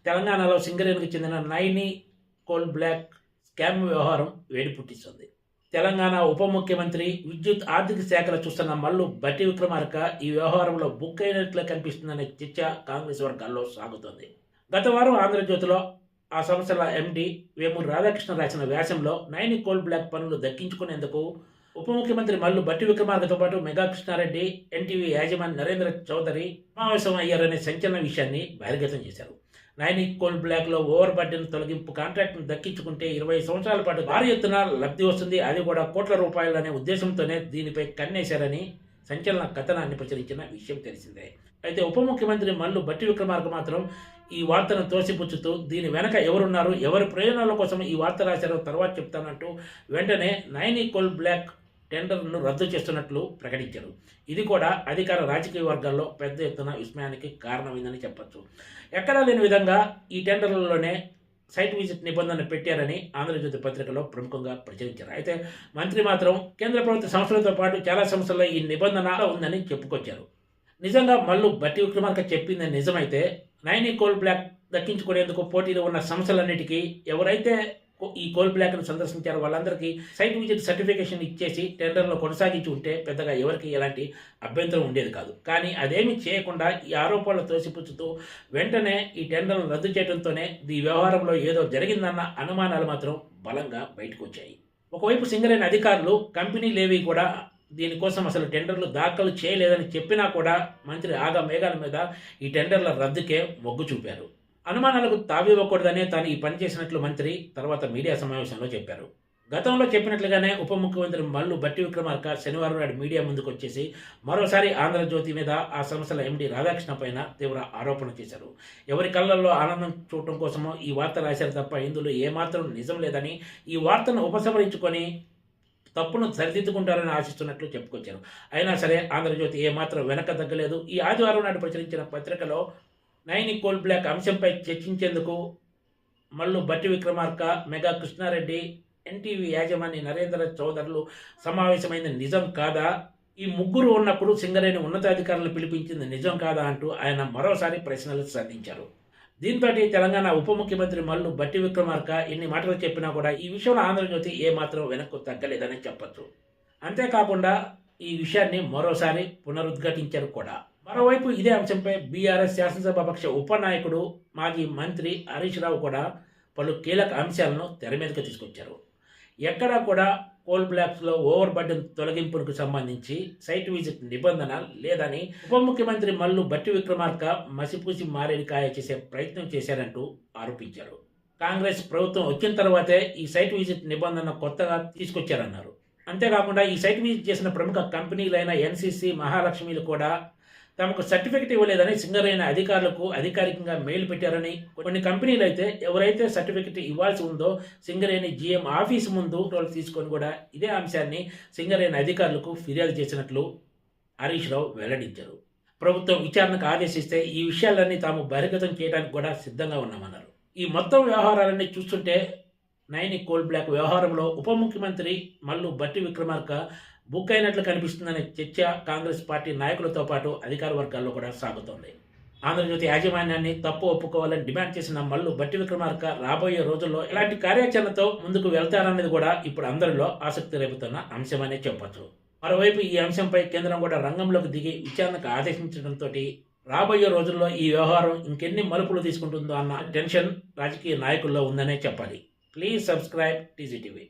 తెలంగాణలో సింగరేణికి చెందిన నైని కోల్ బ్లాక్ స్కామ్ వ్యవహారం వేడి పుట్టిస్తుంది. తెలంగాణ ఉప ముఖ్యమంత్రి, విద్యుత్ ఆర్థిక శాఖలు చూస్తున్న మల్లు భట్టి విక్రమార్క ఈ వ్యవహారంలో బుక్ అయినట్లే కనిపిస్తుందనే చర్చ కాంగ్రెస్ వర్గాల్లో సాగుతోంది. గత వారం ఆంధ్రజ్యోతిలో ఆ సంస్థల ఎండి వేమూరి రాధాకృష్ణ రాసిన వ్యాసంలో నైని కోల్ బ్లాక్ పనులు దక్కించుకునేందుకు ఉప ముఖ్యమంత్రి మల్లు భట్టి విక్రమార్కతో పాటు మెగా కృష్ణారెడ్డి, ఎన్టీవీ యాజమాని నరేంద్ర చౌదరి సమావేశం అయ్యారనే సంచలన విషయాన్ని బహిర్గతం చేశారు. నైని కోల్ బ్లాక్లో ఓవర్ బడ్డెన్ తొలగింపు కాంట్రాక్ట్ను దక్కించుకుంటే 20 సంవత్సరాల పాటు భారీ ఎత్తున లబ్ధి వస్తుంది, అది కూడా కోట్ల రూపాయలనే ఉద్దేశంతోనే దీనిపై కన్నేశారని సంచలన కథనాన్ని ప్రచురించిన విషయం తెలిసిందే. అయితే ఉప ముఖ్యమంత్రి మల్లు భట్టి విక్రమార్క మాత్రం ఈ వార్తను తోసిపుచ్చుతూ దీని వెనక ఎవరున్నారు, ఎవరి ప్రయోజనాల కోసం ఈ వార్త రాశారో తర్వాత చెప్తానంటూ వెంటనే నైని కోల్ బ్లాక్ టెండర్ను రద్దు చేస్తున్నట్లు ప్రకటించారు. ఇది కూడా అధికార రాజకీయ వర్గాల్లో పెద్ద ఎత్తున విస్మయానికి కారణమైందని చెప్పొచ్చు. ఎక్కడా లేని విధంగా ఈ టెండర్లలోనే సైట్ విజిట్ నిబంధన పెట్టారని ఆంధ్రజ్యోతి పత్రికలో ప్రముఖంగా ప్రచురించారు. అయితే మంత్రి మాత్రం కేంద్ర ప్రభుత్వ సంస్థలతో పాటు చాలా సంస్థల్లో ఈ నిబంధన ఉందని చెప్పుకొచ్చారు. నిజంగా మల్లు భట్టి విక్రమార్క చెప్పింది నిజమైతే నైని కోల్ బ్లాక్ దక్కించుకునేందుకు పోటీలో ఉన్న సంస్థలన్నిటికీ ఎవరైతే ఈ కోల్ బ్లాక్ను సందర్శించారో వాళ్ళందరికీ సైట్ విజిట్ సర్టిఫికేషన్ ఇచ్చేసి టెండర్లో కొనసాగించి ఉంటే పెద్దగా ఎవరికి ఎలాంటి అభ్యంతరం ఉండేది కాదు. కానీ అదేమీ చేయకుండా ఈ ఆరోపణలు తోసిపుచ్చుతూ వెంటనే ఈ టెండర్ను రద్దు చేయడంతోనే ఈ వ్యవహారంలో ఏదో జరిగిందన్న అనుమానాలు మాత్రం బలంగా బయటకు వచ్చాయి. ఒకవైపు సింగరేణి అధికారులు కంపెనీలేవి కూడా దీనికోసం అసలు టెండర్లు దాఖలు చేయలేదని చెప్పినా కూడా మంత్రి ఆగా మేఘాల మీద ఈ టెండర్ల రద్దుకే మొగ్గు చూపారు. అనుమానాలకు తావివ్వకూడదనే తాను ఈ పని చేసినట్లు మంత్రి తర్వాత మీడియా సమావేశంలో చెప్పారు. గతంలో చెప్పినట్లుగానే ఉప ముఖ్యమంత్రి మల్లు భట్టి విక్రమార్క శనివారం నాడు మీడియా ముందుకు వచ్చేసి మరోసారి ఆంధ్రజ్యోతి మీద ఆ సంస్థల ఎండి రాధాకృష్ణ పైన తీవ్ర ఆరోపణ చేశారు. ఎవరి కళ్ళల్లో ఆనందం చూడటం కోసమో ఈ వార్త రాశారు తప్ప ఇందులో ఏమాత్రం నిజం లేదని, ఈ వార్తను ఉపసంహరించుకొని తప్పును సరిదిద్దుకుంటారని ఆశిస్తున్నట్లు చెప్పుకొచ్చారు. అయినా సరే ఆంధ్రజ్యోతి ఏమాత్రం వెనక తగ్గలేదు. ఈ ఆదివారం నాడు ప్రచురించిన పత్రికలో నైని కోల్ బ్లాక్ అంశంపై చర్చించేందుకు మల్లు భట్టి విక్రమార్క, మెగా కృష్ణారెడ్డి, ఎన్టీవీ యాజమాని నరేంద్ర చౌదరులు సమావేశమైంది నిజం కాదా, ఈ ముగ్గురు ఉన్నప్పుడు సింగరేణి ఉన్నతాధికారులను పిలిపించింది నిజం కాదా అంటూ ఆయన మరోసారి ప్రశ్నలు సంధించారు. దీంతో తెలంగాణ ఉప ముఖ్యమంత్రి మల్లు భట్టి విక్రమార్క ఎన్ని మాటలు చెప్పినా కూడా ఈ విషయంలో ఆంధ్రజ్యోతి ఏమాత్రం వెనక్కు తగ్గలేదని చెప్పొచ్చు. అంతేకాకుండా ఈ విషయాన్ని మరోసారి పునరుద్ఘాటించారు కూడా. మరోవైపు ఇదే అంశంపై బీఆర్ఎస్ శాసనసభాపక్ష ఉపనాయకుడు, మాజీ మంత్రి హరీష్ రావు కూడా పలు కీలక అంశాలను తెర మీదకి తీసుకొచ్చారు. ఎక్కడా కూడా కోల్ బ్లాక్స్లో ఓవర్ బర్డెన్ తొలగింపునకు సంబంధించి సైట్ విజిట్ నిబంధన లేదని ఉప ముఖ్యమంత్రి మల్లు భట్టి విక్రమార్క మసిపూసి మారేడికాయ చేసే ప్రయత్నం చేశారంటూ ఆరోపించారు. కాంగ్రెస్ ప్రభుత్వం వచ్చిన తర్వాతే ఈ సైట్ విజిట్ నిబంధన కొత్తగా తీసుకొచ్చారన్నారు. అంతేకాకుండా ఈ సైట్ విజిట్ చేసిన ప్రముఖ కంపెనీలైన ఎన్సీసీ, మహాలక్ష్మిలు కూడా తమకు సర్టిఫికెట్ ఇవ్వలేదని సింగరేణి అధికారులకు అధికారికంగా మెయిల్ పెట్టారని, కొన్ని కంపెనీలు అయితే ఎవరైతే సర్టిఫికెట్ ఇవ్వాల్సి ఉందో సింగరేణి జీఎం ఆఫీసు ముందు తీసుకొని కూడా ఇదే అంశాన్ని సింగరేణి అధికారులకు ఫిర్యాదు చేసినట్లు హరీష్ రావు వెల్లడించారు. ప్రభుత్వం విచారణకు ఆదేశిస్తే ఈ విషయాలన్నీ తాము బహిర్గతం చేయడానికి కూడా సిద్ధంగా ఉన్నామన్నారు. ఈ మొత్తం వ్యవహారాలన్నీ చూస్తుంటే నైని కోల్ బ్లాక్ వ్యవహారంలో ఉప ముఖ్యమంత్రి మల్లు భట్టి విక్రమార్క బుక్ అయినట్లు కనిపిస్తుందనే చర్చ కాంగ్రెస్ పార్టీ నాయకులతో పాటు అధికార వర్గాల్లో కూడా సాగుతోంది. ఆంధ్రజ్యోతి యాజమాన్యాన్ని తప్పు ఒప్పుకోవాలని డిమాండ్ చేసిన మల్లు భట్టి విక్రమార్క రాబోయే రోజుల్లో ఎలాంటి కార్యాచరణతో ముందుకు వెళ్తారనేది కూడా ఇప్పుడు అందరిలో ఆసక్తి రేపుతున్న అంశమనే చెప్పొచ్చు. మరోవైపు ఈ అంశంపై కేంద్రం కూడా రంగంలోకి దిగి విచారణకు ఆదేశించడంతో రాబోయే రోజుల్లో ఈ వ్యవహారం ఇంకెన్ని మలుపులు తీసుకుంటుందో అన్న టెన్షన్ రాజకీయ నాయకుల్లో ఉందనే చెప్పాలి. Please subscribe TGTV.